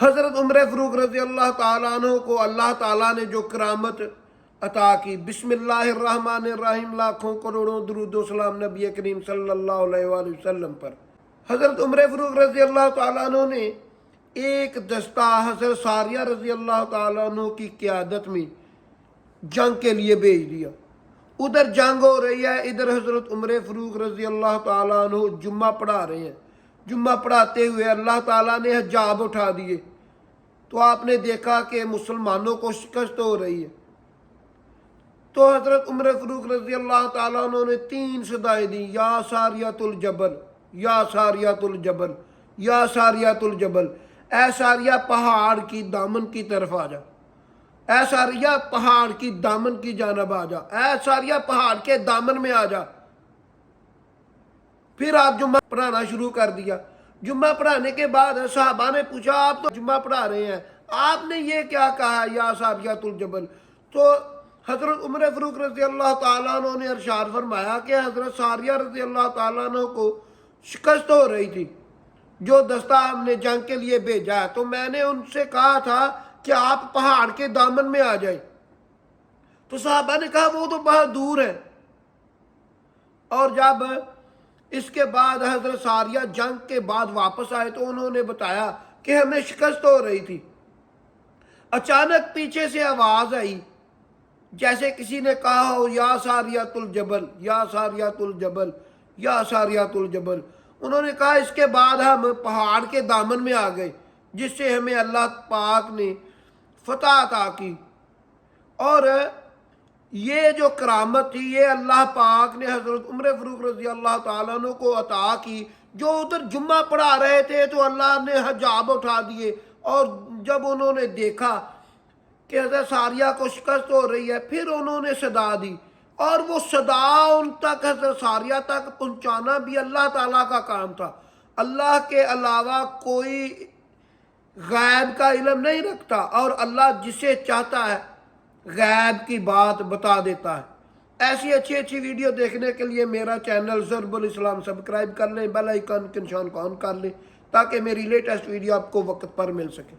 حضرت عمر فاروق رضی اللہ تعالیٰ عنہ کو اللہ تعالیٰ نے جو کرامت عطا کی، بسم اللہ الرحمن الرحیم، لاکھوں کروڑوں درود و سلام نبی کریم صلی اللہ علیہ وآلہ وسلم پر۔ حضرت عمر فاروق رضی اللہ تعالیٰ عنہ نے ایک دستہ حضرت ساریہ رضی اللہ تعالیٰ عنہ کی قیادت میں جنگ کے لیے بھیج دیا۔ ادھر جنگ ہو رہی ہے، ادھر حضرت عمر فاروق رضی اللہ تعالیٰ عنہ جمعہ پڑھا رہے ہیں۔ جمعہ پڑھاتے ہوئے اللہ تعالیٰ نے حجاب اٹھا دیے، تو آپ نے دیکھا کہ مسلمانوں کو شکست ہو رہی ہے۔ تو حضرت عمر فاروق رضی اللہ تعالیٰ عنہ نے 3 صدائیں دی، یا ساریۃ الجبل، یا ساریۃ الجبل، یا ساریۃ الجبل، اے ساریہ پہاڑ کی دامن کی طرف آ جا، اے ساریہ پہاڑ کی دامن کی جانب آ جا، اے ساریہ پہاڑ کے دامن میں آ جا۔ پھر آپ جمعہ پڑھانا شروع کر دیا۔ جمعہ پڑھانے کے بعد صحابہ نے پوچھا، آپ تو جمعہ پڑھا رہے ہیں، آپ نے یہ کیا کہا یا ساریۃ الجبل؟ تو حضرت عمر فاروق رضی اللہ تعالیٰ عنہ نے ارشاد فرمایا کہ حضرت ساریہ رضی اللہ تعالیٰ عنہ کو شکست ہو رہی تھی، جو دستہ ہم نے جنگ کے لیے بھیجا ہے، تو میں نے ان سے کہا تھا کہ آپ پہاڑ کے دامن میں آ جائیں۔ تو صحابہ نے کہا وہ تو بہت دور ہے۔ اور جب اس کے بعد حضرت ساریہ جنگ کے بعد واپس آئے تو انہوں نے بتایا کہ ہمیں شکست ہو رہی تھی۔ اچانک پیچھے سے آواز آئی جیسے کسی نے کہا ہو، یا ساریۃ الجبل، یا ساریۃ الجبل، یا ساریۃ الجبل۔ انہوں نے کہا اس کے بعد ہم پہاڑ کے دامن میں آ گئے، جس سے ہمیں اللہ پاک نے فتح عطا کی۔ اور یہ جو کرامت تھی یہ اللہ پاک نے حضرت عمر فاروق رضی اللہ تعالیٰ عنہ کو عطا کی، جو ادھر جمعہ پڑھا رہے تھے تو اللہ نے حجاب اٹھا دیے، اور جب انہوں نے دیکھا کہ حضرت ساریہ کو شکست ہو رہی ہے، پھر انہوں نے صدا دی، اور وہ صدا ان تک حضرت ساریہ تک پہنچانا بھی اللہ تعالیٰ کا کام تھا۔ اللہ کے علاوہ کوئی غیب کا علم نہیں رکھتا، اور اللہ جسے چاہتا ہے غیب کی بات بتا دیتا ہے۔ ایسی اچھی اچھی ویڈیو دیکھنے کے لیے میرا چینل ضرب الاسلام سبسکرائب کر لیں، بیل آئیکن کے نشان کو آن کر لیں، تاکہ میری لیٹسٹ ویڈیو آپ کو وقت پر مل سکے۔